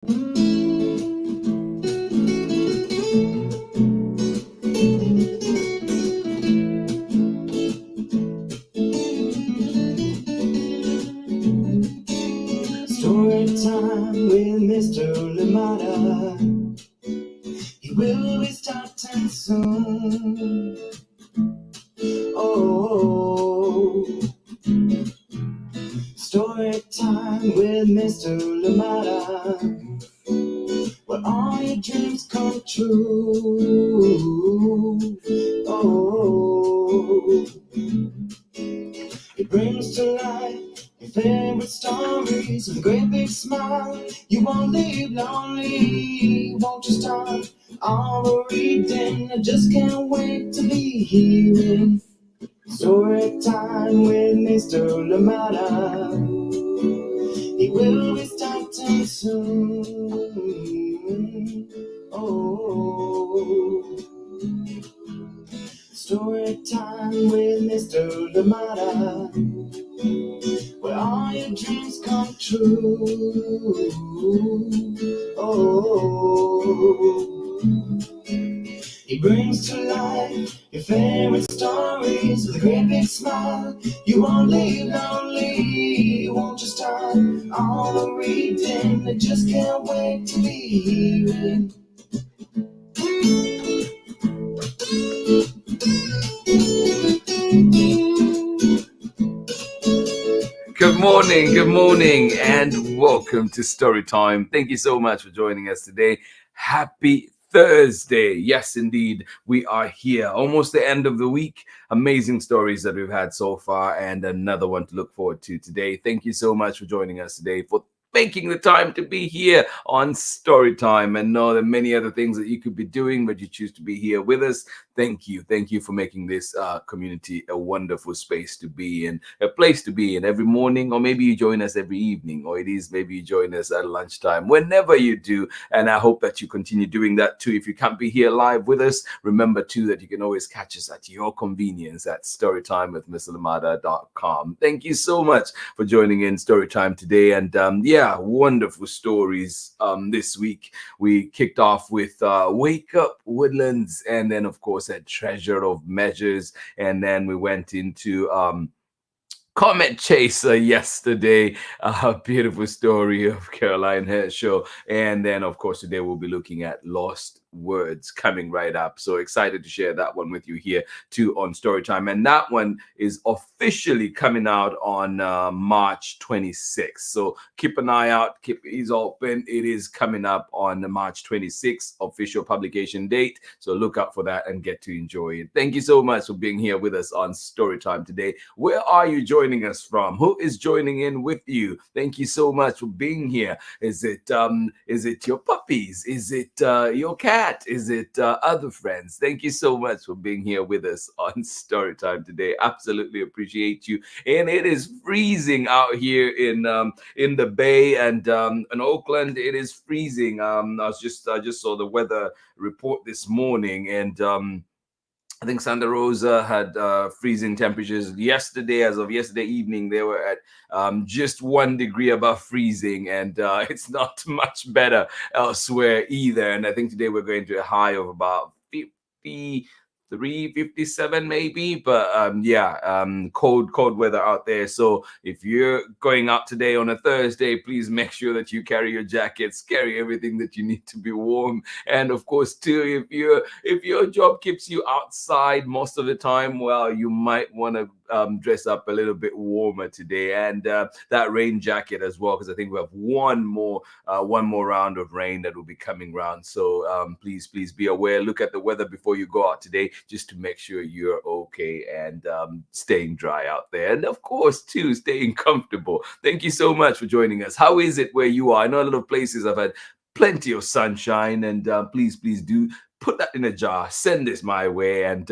Story time with Mr. Limata. He will be starting soon. Oh, story time with Mr. Limata, where all your dreams come true. Oh, it brings to life your favorite stories with a great big smile. You won't leave lonely, won't you start all the reading? I just can't wait to be hearing story time with Mr. Limata. He will be starting soon. Oh, story time with Mr. Limata, where all your dreams come true. Oh, he brings to life your favorite stories with a great big smile. You won't leave lonely, won't you start all the reading? I just can't wait to be hearing. Good morning, and welcome to Storytime. Thank you so much for joining us today. Happy Thursday. Yes, indeed, we are here. Almost the end of the week. Amazing stories that we've had so far, and another one to look forward to today. Thank you so much for joining us today, for making the time to be here on Storytime. And know that many other things that you could be doing, but you choose to be here with us. Thank you for making this community a wonderful space to be in, a place to be in every morning, or maybe you join us every evening, or maybe you join us at lunchtime, whenever you do. And I hope that you continue doing that too. If you can't be here live with us, remember too that you can always catch us at your convenience at storytimewithmrlamada.com. Thank you so much for joining in Storytime today. And wonderful stories this week. We kicked off with Wake Up Woodlands, and then of course a Treasure of Measures, and then we went into Comet Chaser yesterday, a beautiful story of Caroline Hershaw. And then, of course, today we'll be looking at Lost Words coming right up. So excited to share that one with you here too on Storytime. And that one is officially coming out on March 26th. So keep an eye out, keep your ears open. It is coming up on the March 26th official publication date. So look out for that and get to enjoy it. Thank you so much for being here with us on Storytime today. Where are you joining us from? Who is joining in with you? Thank you so much for being here. Is it your puppies? Is it your cat? Is it other friends? Thank you so much for being here with us on Storytime today. Absolutely appreciate you. And it is freezing out here in the Bay, and in Oakland it is freezing. I just saw the weather report this morning, and I think Santa Rosa had freezing temperatures yesterday. As of yesterday evening, they were at just 1 degree above freezing, and it's not much better elsewhere either. And I think today we're going to a high of about 57 maybe, but cold weather out there. So if you're going out today on a Thursday, please make sure that you carry your jackets, carry everything that you need to be warm. And of course too, if your job keeps you outside most of the time, well, you might want to dress up a little bit warmer today, and that rain jacket as well, because I think we have one more round of rain that will be coming around. So please be aware. Look at the weather before you go out today, just to make sure you're okay and staying dry out there, and of course too, staying comfortable. Thank you so much for joining us. How is it where you are? I know a lot of places have had plenty of sunshine, and please do put that in a jar, send this my way, and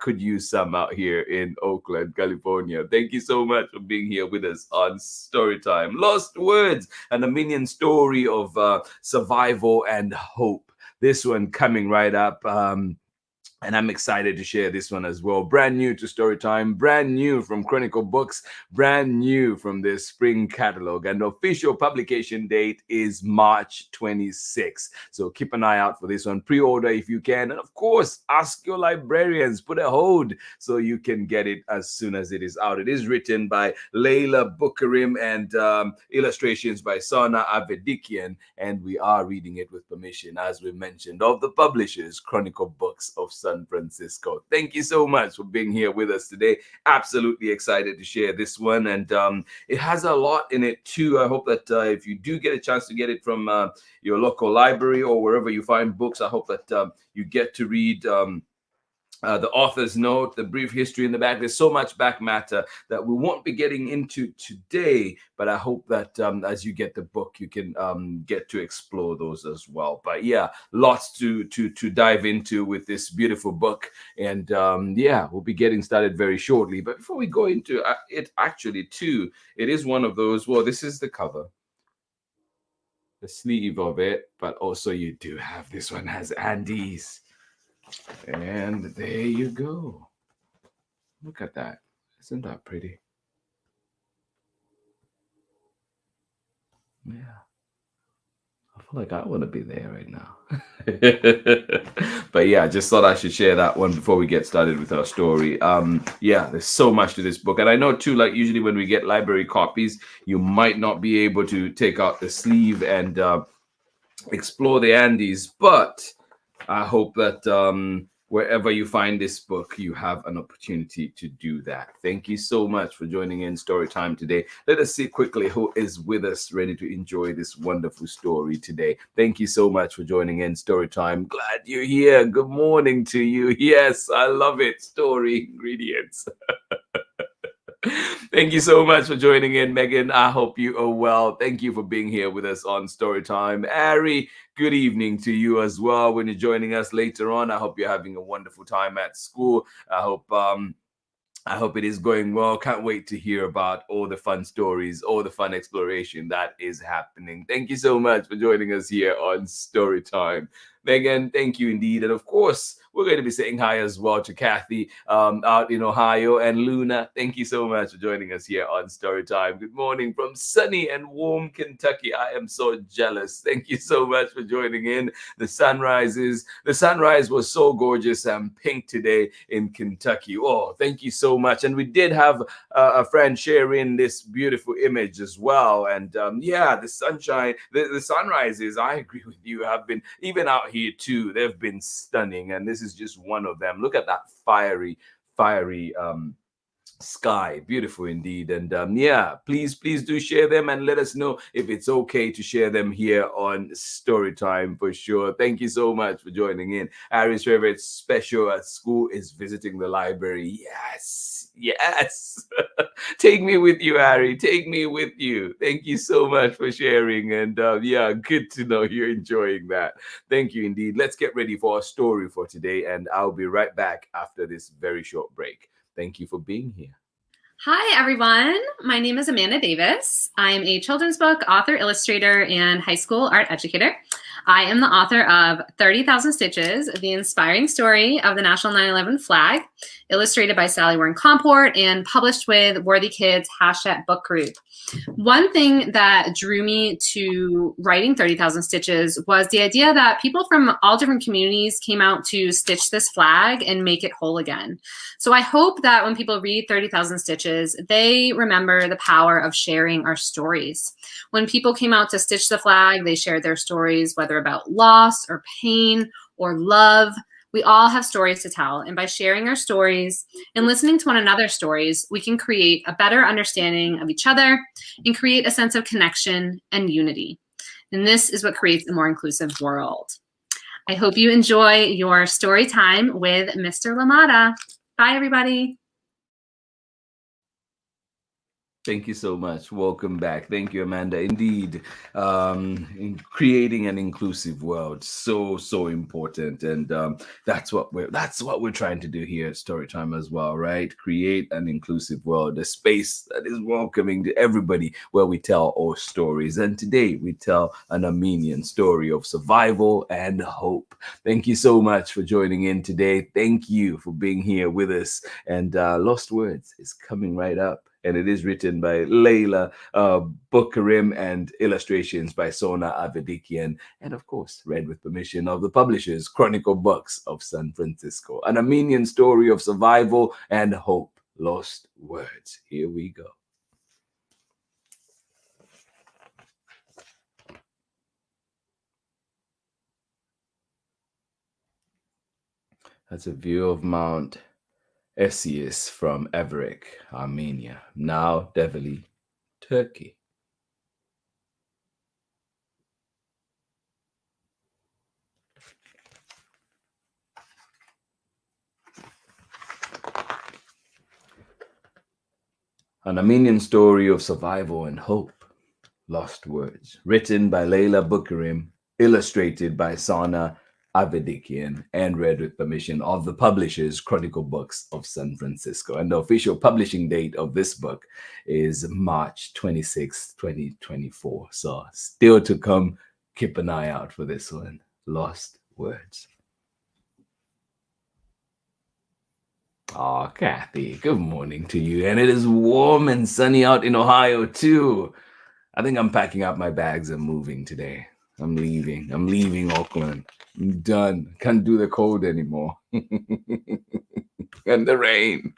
could use some out here in Oakland, California. Thank you so much for being here with us on Storytime. Lost Words, an Armenian story of survival and hope. This one coming right up. And I'm excited to share this one as well. Brand new to Storytime, brand new from Chronicle Books, brand new from their spring catalog. And the official publication date is March 26th. So keep an eye out for this one. Pre-order if you can. And of course, ask your librarians, put a hold so you can get it as soon as it is out. It is written by Leila Boukarim and illustrations by Sona Avedikian. And we are reading it with permission, as we mentioned, of the publishers, Chronicle Books of San Francisco. Thank you so much for being here with us today. Absolutely excited to share this one, and it has a lot in it too. I hope that if you do get a chance to get it from your local library or wherever you find books, I hope that you get to read the author's note, the brief history in the back. There's so much back matter that we won't be getting into today, but I hope that as you get the book, you can get to explore those as well. But yeah, lots to dive into with this beautiful book. And yeah, we'll be getting started very shortly. But before we go into it, actually, too, it is one of those, well, this is the cover, the sleeve of it, but also you do have, this one has Andes. And there you go. Look at that. Isn't that pretty? Yeah. I feel like I want to be there right now. But yeah, I just thought I should share that one before we get started with our story. Yeah, there's so much to this book. And I know too, like usually when we get library copies, you might not be able to take out the sleeve and explore the Andes, but I hope that wherever you find this book, you have an opportunity to do that. Thank you so much for joining in Storytime today. Let us see quickly who is with us, ready to enjoy this wonderful story today. Thank you so much for joining in Storytime. Glad you're here. Good morning to you. Yes, I love it. Story ingredients. Thank you so much for joining in, Megan. I hope you are well. Thank you for being here with us on Storytime. Ari, good evening to you as well when you're joining us later on. I hope you're having a wonderful time at school. I hope it is going well. Can't wait to hear about all the fun stories, all the fun exploration that is happening. Thank you so much for joining us here on Storytime. Megan, thank you indeed. And of course, we're going to be saying hi as well to Kathy out in Ohio, and Luna. Thank you so much for joining us here on Storytime. Good morning from sunny and warm Kentucky. I am so jealous. Thank you so much for joining in. The sunrise was so gorgeous and pink today in Kentucky. Oh, thank you so much. And we did have a friend share in this beautiful image as well. And yeah, the sunshine, the sunrises, I agree with you, have been, even out here too, they've been stunning. And this is just one of them. Look at that fiery sky. Beautiful indeed. And yeah, please do share them and let us know if it's okay to share them here on Storytime for sure. Thank you so much for joining in. Ari's favorite special at school is visiting the library. Yes. Take me with you, Ari. Take me with you. Thank you so much for sharing. And yeah, good to know you're enjoying that. Thank you indeed. Let's get ready for our story for today, and I'll be right back after this very short break. Thank you for being here. Hi, everyone. My name is Amanda Davis. I'm a children's book author, illustrator, and high school art educator. I am the author of 30,000 Stitches, the inspiring story of the National 9/11 flag, illustrated by Sally Warren Comport and published with Worthy Kids # book group. One thing that drew me to writing 30,000 Stitches was the idea that people from all different communities came out to stitch this flag and make it whole again. So I hope that when people read 30,000 Stitches, they remember the power of sharing our stories. When people came out to stitch the flag, they shared their stories, whether about loss or pain or love. We all have stories to tell, and by sharing our stories and listening to one another's stories, we can create a better understanding of each other and create a sense of connection and unity. And this is what creates a more inclusive world. I hope you enjoy your story time with Mr. Limata. Bye, everybody. Thank you so much. Welcome back. Thank you, Amanda. Indeed, in creating an inclusive world, so important, and that's what we're trying to do here at Storytime as well, right? Create an inclusive world, a space that is welcoming to everybody, where we tell our stories. And today we tell an Armenian story of survival and hope. Thank you so much for joining in today. Thank you for being here with us. And Lost Words is coming right up. And it is written by Leila Boukarim and illustrations by Sona Avedikian. And of course, read with permission of the publishers, Chronicle Books of San Francisco. An Armenian story of survival and hope. Lost Words. Here we go. That's a view of Mount Esius from Everic, Armenia, now Develi, Turkey. An Armenian story of survival and hope. Lost Words, written by Leila Boukarim, illustrated by Sona Avedikian, and read with permission of the publishers, Chronicle Books of San Francisco. And the official publishing date of this book is March 26, 2024. So still to come. Keep an eye out for this one. Lost Words. Oh, Kathy, good morning to you. And it is warm and sunny out in Ohio, too. I think I'm packing up my bags and moving today. I'm leaving Oakland. I'm done. Can't do the cold anymore. And the rain.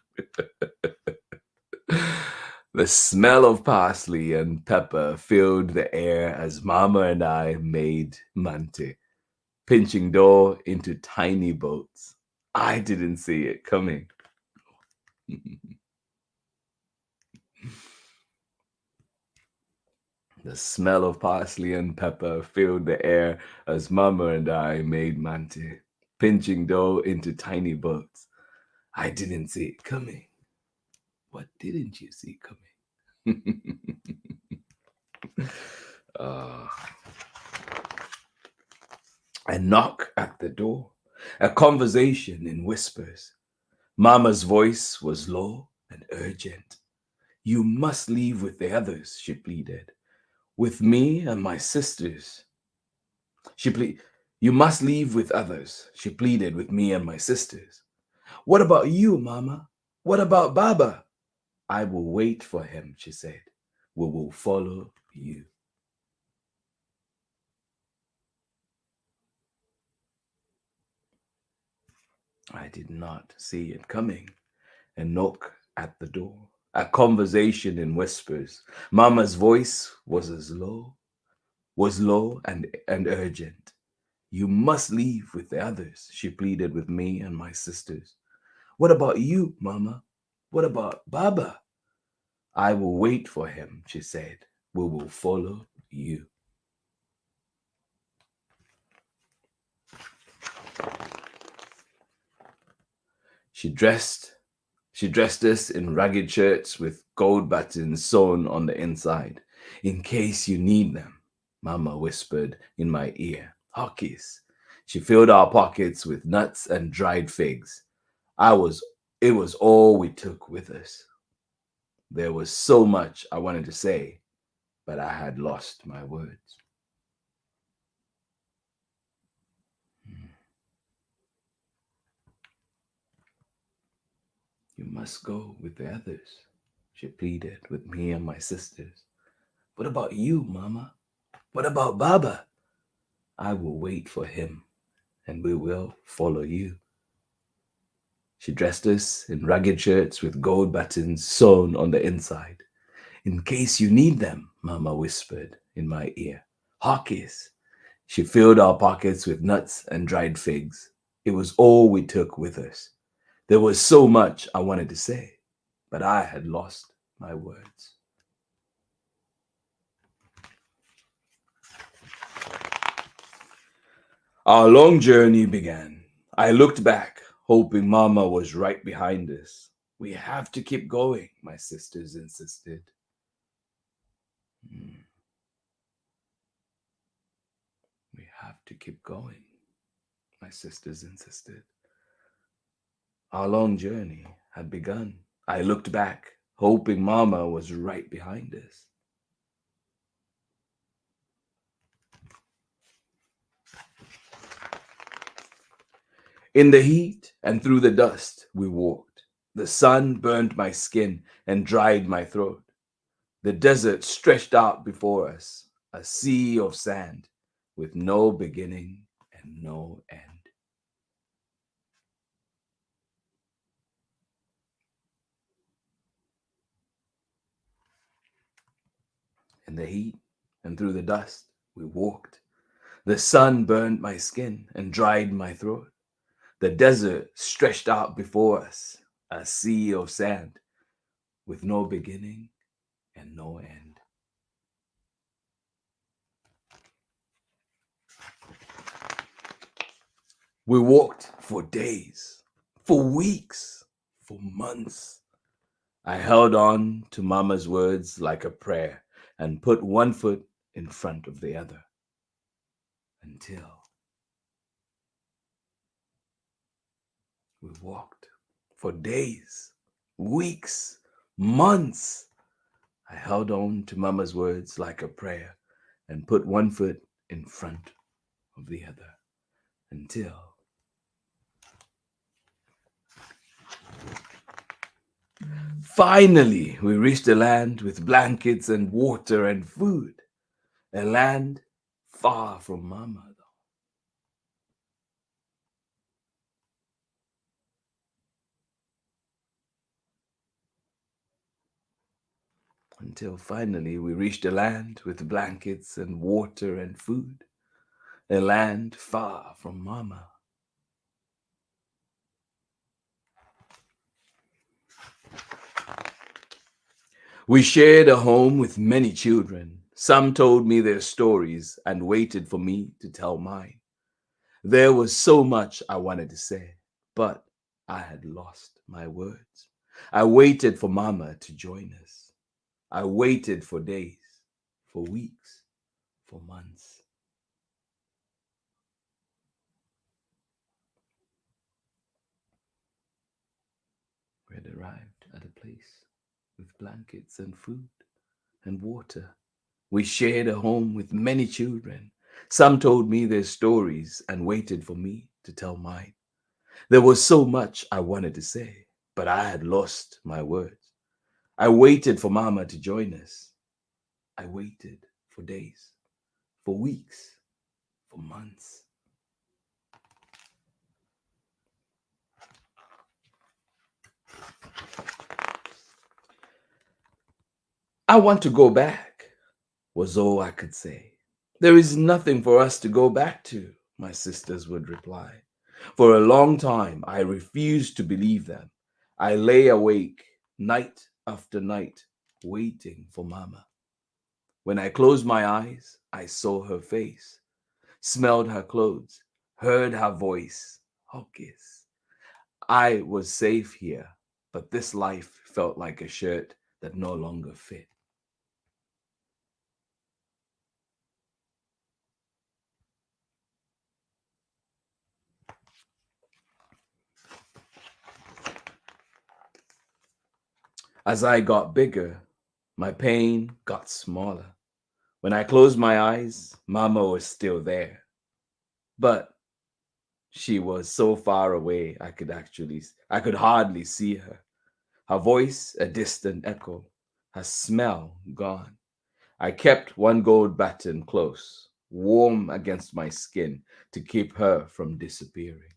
The smell of parsley and pepper filled the air as Mama and I made mante, pinching dough into tiny boats. I didn't see it coming. The smell of parsley and pepper filled the air as Mama and I made mante, pinching dough into tiny boats. I didn't see it coming. What didn't you see coming? I knock at the door, a conversation in whispers. Mama's voice was low and urgent. You must leave with the others, she pleaded. With me and my sisters. You must leave with others, she pleaded, with me and my sisters. What about you, Mama? What about Baba? I will wait for him, she said. We will follow you. I did not see it coming and knock at the door. A conversation in whispers. Mama's voice was low and urgent. You must leave with the others, she pleaded, with me and my sisters. What about you, Mama? What about Baba? I will wait for him, she said. We will follow you. She dressed us in ragged shirts with gold buttons sewn on the inside. In case you need them, Mama whispered in my ear. Hockeys. She filled our pockets with nuts and dried figs. It was all we took with us. There was so much I wanted to say, but I had lost my words. You must go with the others, she pleaded, with me and my sisters. What about you, Mama? What about Baba? I will wait for him, and we will follow you. She dressed us in ragged shirts with gold buttons sewn on the inside. In case you need them, Mama whispered in my ear. Hockeys. She filled our pockets with nuts and dried figs. It was all we took with us. There was so much I wanted to say, but I had lost my words. Our long journey began. I looked back, hoping Mama was right behind us. We have to keep going, my sisters insisted. Hmm. We have to keep going, my sisters insisted. Our long journey had begun. I looked back, hoping Mama was right behind us. In the heat and through the dust we walked. The sun burned my skin and dried my throat. The desert stretched out before us, a sea of sand with no beginning and no end. In the heat and through the dust we walked. The sun burned my skin and dried my throat. The desert stretched out before us, a sea of sand with no beginning and no end. We walked for days, for weeks, for months. I held on to Mama's words like a prayer and put one foot in front of the other until we walked for days, weeks, months. I held on to Mama's words like a prayer and put one foot in front of the other until finally we reached a land with blankets and water and food. A land far from Mama, though. Until finally we reached a land with blankets and water and food. A land far from Mama. We shared a home with many children. Some told me their stories and waited for me to tell mine. There was so much I wanted to say, but I had lost my words. I waited for Mama to join us. I waited for days, for weeks, for months. We had arrived at a place with blankets and food and water. We shared a home with many children. Some told me their stories and waited for me to tell mine. There was so much I wanted to say, but I had lost my words. I waited for Mama to join us. I waited for days, for weeks, for months. I want to go back, was all I could say. There is nothing for us to go back to, my sisters would reply. For a long time, I refused to believe them. I lay awake night after night, waiting for Mama. When I closed my eyes, I saw her face, smelled her clothes, heard her voice. Oh, kiss. I was safe here, but this life felt like a shirt that no longer fit. As I got bigger, my pain got smaller. When I closed my eyes, Mama was still there. But she was so far away I could hardly see her. Her voice a distant echo, her smell gone. I kept one gold button close, warm against my skin to keep her from disappearing.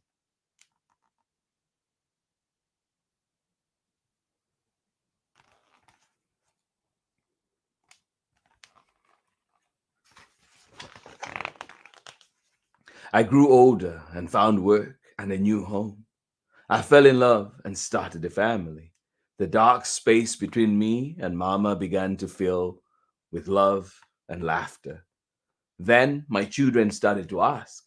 I grew older and found work and a new home. I fell in love and started a family. The dark space between me and Mama began to fill with love and laughter. Then my children started to ask.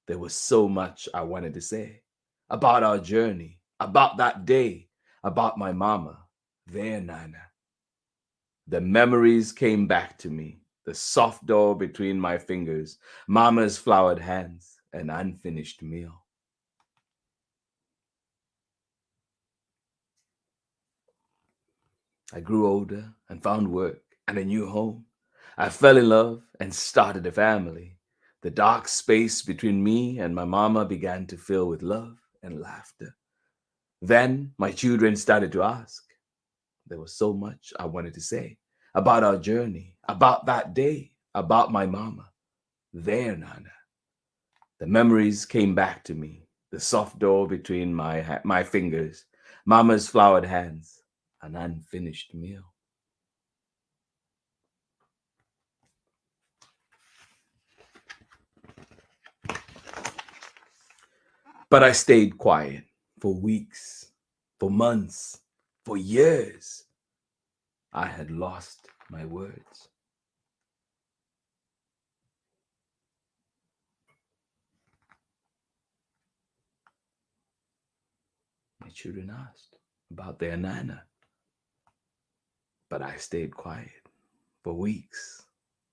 There was so much I wanted to say about our journey, about that day, about my Mama, their Nana, The memories came back to me, the soft dough between my fingers, mama's floured hands, an unfinished meal. I grew older and found work and a new home. I fell in love and started a family. The dark space between me and my mama began to fill with love and laughter. Then my children started to ask. There was so much I wanted to say about our journey, about that day, about my mama, their Nana. The memories came back to me, the soft dough between my fingers, mama's floured hands, an unfinished meal. But I stayed quiet for weeks, for months, for years. I had lost my words. My children asked about their Nana, but I stayed quiet for weeks,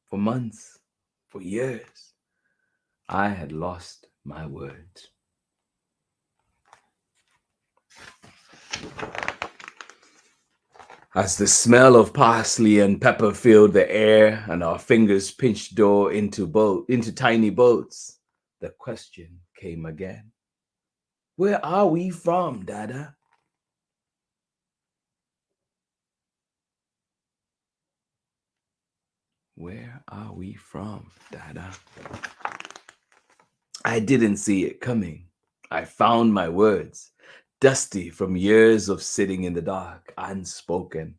for months, for years. I had lost my words. As the smell of parsley and pepper filled the air and our fingers pinched dough into tiny boats, the question came again. Where are we from, Dada? Where are we from, Dada? I didn't see it coming. I found my words, dusty from years of sitting in the dark, unspoken.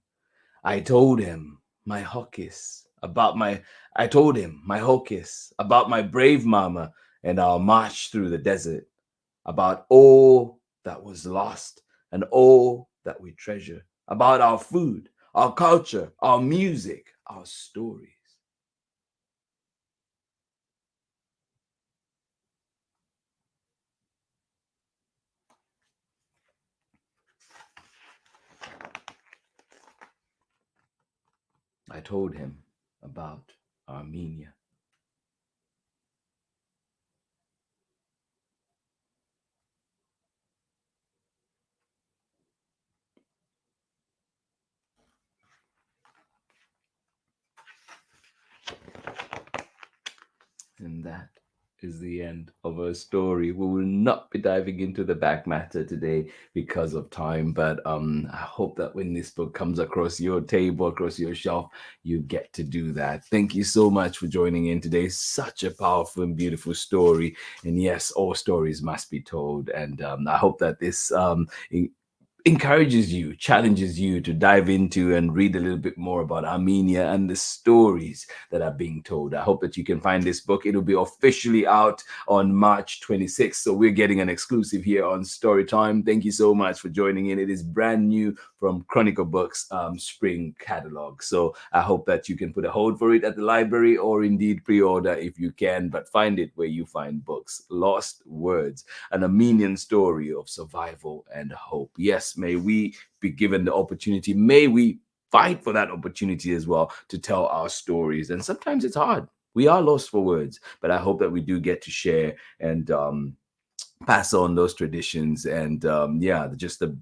I told him my hokis about my brave mama and our march through the desert, about all that was lost and all that we treasure, about our food, our culture, our music, our stories. I told him about Armenia. And that is the end of our story. We will not be diving into the back matter today because of time, but I hope that when this book comes across your table, across your shelf, you get to do that. Thank you so much for joining in today. Such a powerful and beautiful story. And yes, all stories must be told. And I hope that this encourages you, challenges you to dive into and read a little bit more about Armenia and the stories that are being told. I hope that you can find this book. It'll be officially out on March 26th. So we're getting an exclusive here on Storytime. Thank you so much for joining in. It is brand new from Chronicle Books spring catalog. So I hope that you can put a hold for it at the library or indeed pre-order if you can, but find it where you find books. Lost Words, an Armenian story of survival and hope. Yes, may we be given the opportunity. May we fight for that opportunity as well to tell our stories. And sometimes it's hard. We are lost for words, but I hope that we do get to share and pass on those traditions and just the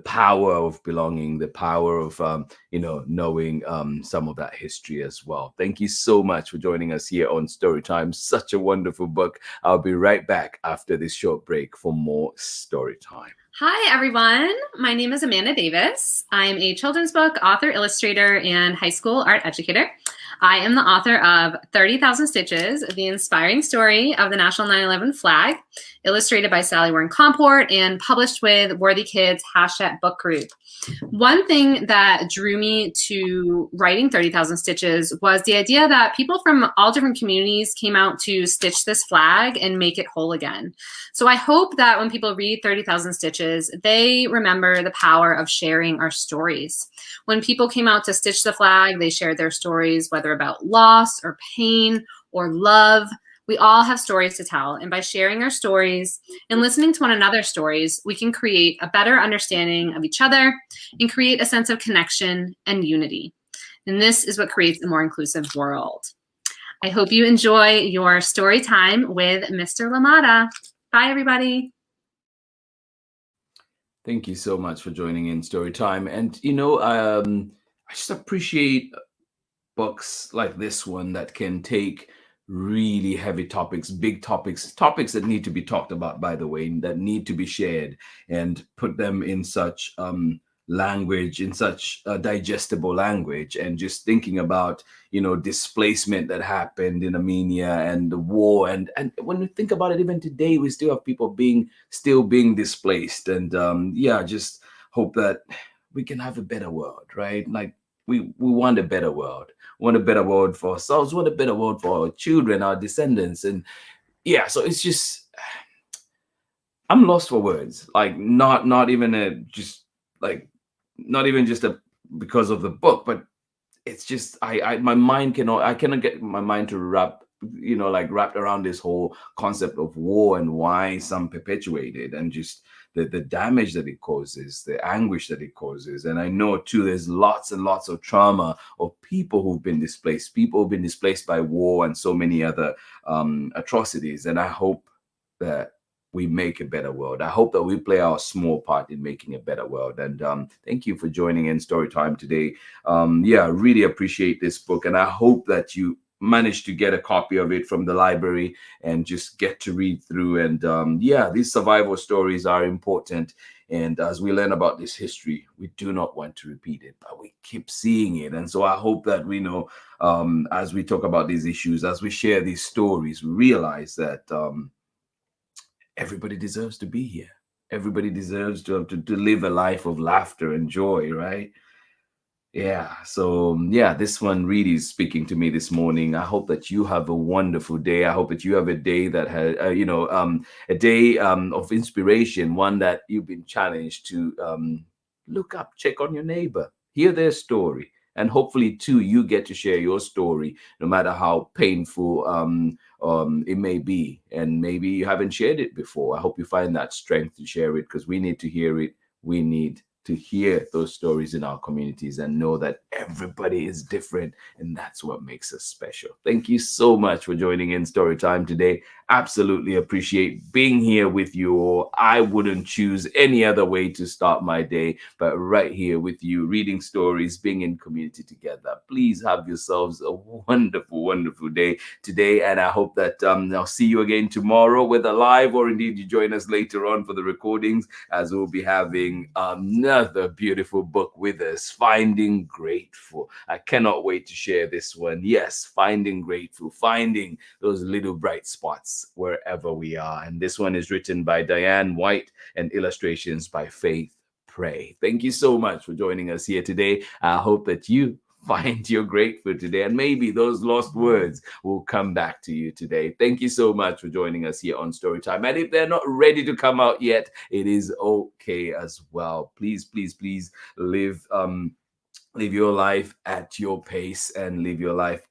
power of belonging, the power of knowing some of that history as well. Thank you so much for joining us here on Storytime. Such a wonderful book. I'll be right back after this short break for more Storytime. Hi, everyone. My name is Amanda Davis. I'm a children's book author, illustrator, and high school art educator. I am the author of 30,000 Stitches, the inspiring story of the National 9/11 flag, illustrated by Sally Warren Comport and published with Worthy Kids #book group. One thing that drew me to writing 30,000 Stitches was the idea that people from all different communities came out to stitch this flag and make it whole again. So I hope that when people read 30,000 Stitches, they remember the power of sharing our stories. When people came out to stitch the flag, they shared their stories, whether about loss or pain or love. We all have stories to tell, and by sharing our stories and listening to one another's stories, we can create a better understanding of each other and create a sense of connection and unity. And this is what creates a more inclusive world. I hope you enjoy your story time with Mr. Limata. Bye, everybody. Thank you so much for joining in Storytime. And, I just appreciate books like this one that can take really heavy topics, big topics, topics that need to be talked about, by the way, that need to be shared, and put them in such language, in such digestible language. And just thinking about, displacement that happened in Armenia and the war. And when we think about it, even today, we still have people still being displaced. And just hope that we can have a better world, right? Like, we want a better world. Want a better world for ourselves, want a better world for our children, our descendants. And so it's just, I'm lost for words. Like, not even because of the book, but it's just, my mind I cannot get my mind to wrapped around this whole concept of war and why some perpetuate it, and just the damage that it causes, the anguish that it causes. And I know too, there's lots and lots of trauma of people who've been displaced by war and so many other atrocities. And I hope that we make a better world. I hope that we play our small part in making a better world. And thank you for joining in Storytime today. Really appreciate this book, and I hope that you managed to get a copy of it from the library and just get to read through. And these survival stories are important. And as we learn about this history, we do not want to repeat it, but we keep seeing it. And so I hope that we know, as we talk about these issues, as we share these stories, we realize that everybody deserves to be here. Everybody deserves to live a life of laughter and joy, right? So this one really is speaking to me this morning. I hope that you have a wonderful day. I hope that you have a day that has, a day of inspiration, one that you've been challenged to look up, check on your neighbor, hear their story. And hopefully, too, you get to share your story, no matter how painful it may be. And maybe you haven't shared it before. I hope you find that strength to share it, because we need to hear it. We need to hear those stories in our communities and know that everybody is different, and that's what makes us special. Thank you so much for joining in Storytime today. Absolutely appreciate being here with you all. I wouldn't choose any other way to start my day but right here with you, reading stories, being in community together. Please have yourselves a wonderful, wonderful day today, and I hope that I'll see you again tomorrow, whether live or indeed you join us later on for the recordings, as we'll be having another beautiful book with us, Finding Grateful. I cannot wait to share this one. Yes, Finding Grateful, finding those little bright spots wherever we are. And this one is written by Diane White and illustrations by Faith Pray. Thank you so much for joining us here today. I hope that you find your grateful today, and maybe those lost words will come back to you today. Thank you so much for joining us here on Storytime. And if they're not ready to come out yet, it is okay as well. Please, please, please live your life at your pace and live your life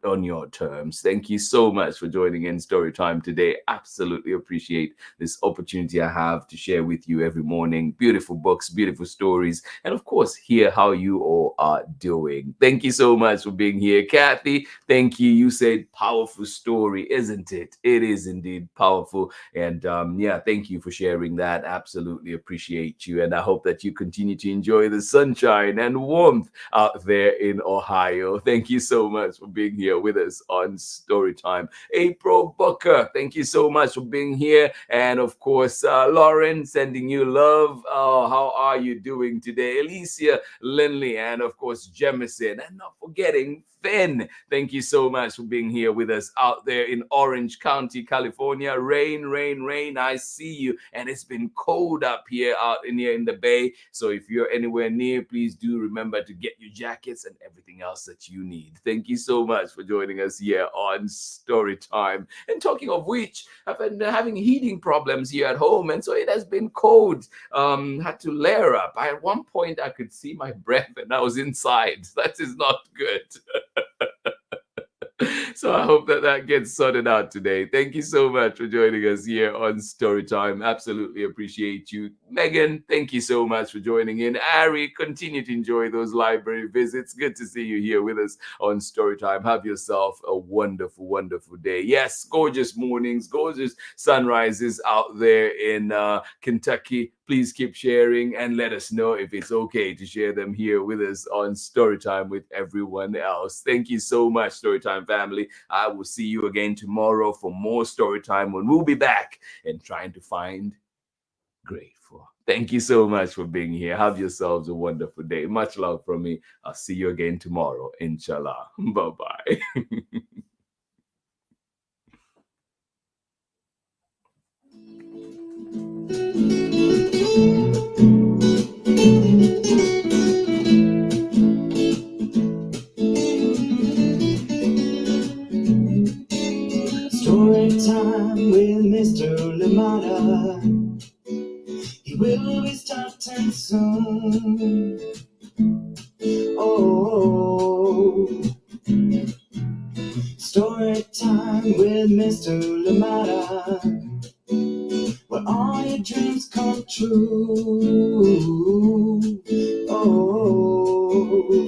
on your terms. Thank you so much for joining in Storytime today. Absolutely appreciate this opportunity I have to share with you every morning. Beautiful books, beautiful stories, and of course, hear how you all are doing. Thank you so much for being here. Kathy, thank you. You said powerful story, isn't it? It is indeed powerful. And thank you for sharing that. Absolutely appreciate you. And I hope that you continue to enjoy the sunshine and warmth out there in Ohio. Thank you so much for being here with us on Storytime. April Booker, thank you so much for being here. And of course, Lauren, sending you love. Oh, how are you doing today? Alicia Lindley, and of course, Jemison, and not forgetting Finn. Thank you so much for being here with us out there in Orange County, California. Rain, rain, rain. I see you. And it's been cold up here in the Bay. So if you're anywhere near, please do remember to get your jackets and everything else that you need. Thank you so much for joining us here on Storytime. And talking of which, I've been having heating problems here at home, and so it has been cold. Had to layer up. At one point, I could see my breath, and I was inside. That is not good. So I hope that gets sorted out today. Thank you so much for joining us here on Storytime. Absolutely appreciate you. Megan, thank you so much for joining in. Ari, continue to enjoy those library visits. Good to see you here with us on Storytime. Have yourself a wonderful, wonderful day. Yes, gorgeous mornings, gorgeous sunrises out there in Kentucky. Please keep sharing and let us know if it's okay to share them here with us on Storytime with everyone else. Thank you so much, Storytime family. I will see you again tomorrow for more Storytime when we'll be back and trying to find grateful. Thank you so much for being here. Have yourselves a wonderful day. Much love from me. I'll see you again tomorrow, inshallah. Bye-bye. Story time with Mr. Limata. He will be starting soon. Oh, story time with Mr. Limata, where all your dreams come true. Oh,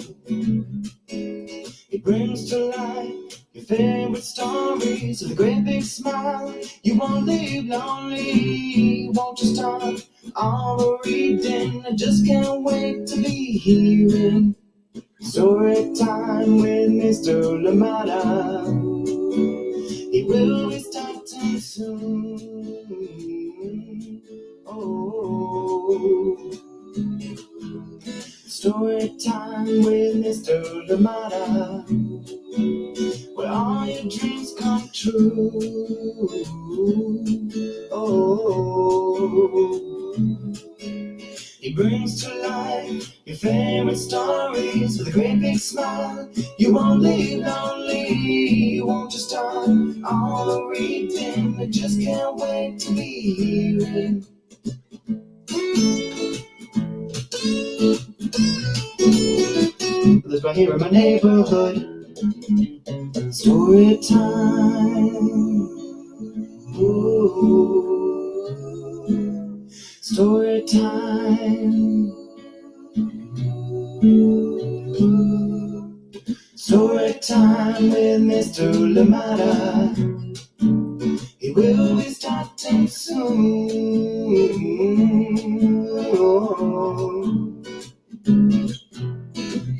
he brings to life your favorite stories with a great big smile. You won't leave lonely, won't you start all the reading? I just can't wait to be hearing story time with Mr. Limata. He will be starting soon. Oh, story time with Mr. Limata, where all your dreams come true. Oh, he brings to life your favorite stories with a great big smile. You won't leave lonely, won't you start all the reading? I just can't wait to be hearing. Live right here in my neighborhood. Story time. Ooh. Story time. Story time with Mr. Limata. He will be starting soon. Oh.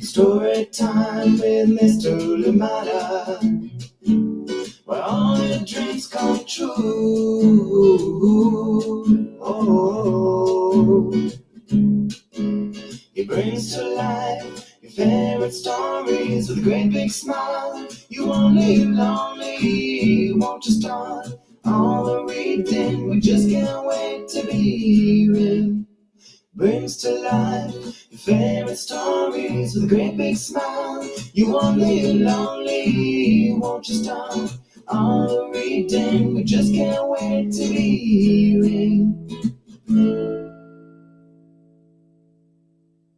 Story time with Mr. Limata, where all your dreams come true. Oh, he brings to life your favorite stories with a great big smile. You won't leave lonely, won't you start all the reading? We just can't wait to be hearing. Brings to life your favorite stories with a great big smile. You won't leave lonely, won't you start all the reading? We just can't wait to be hearing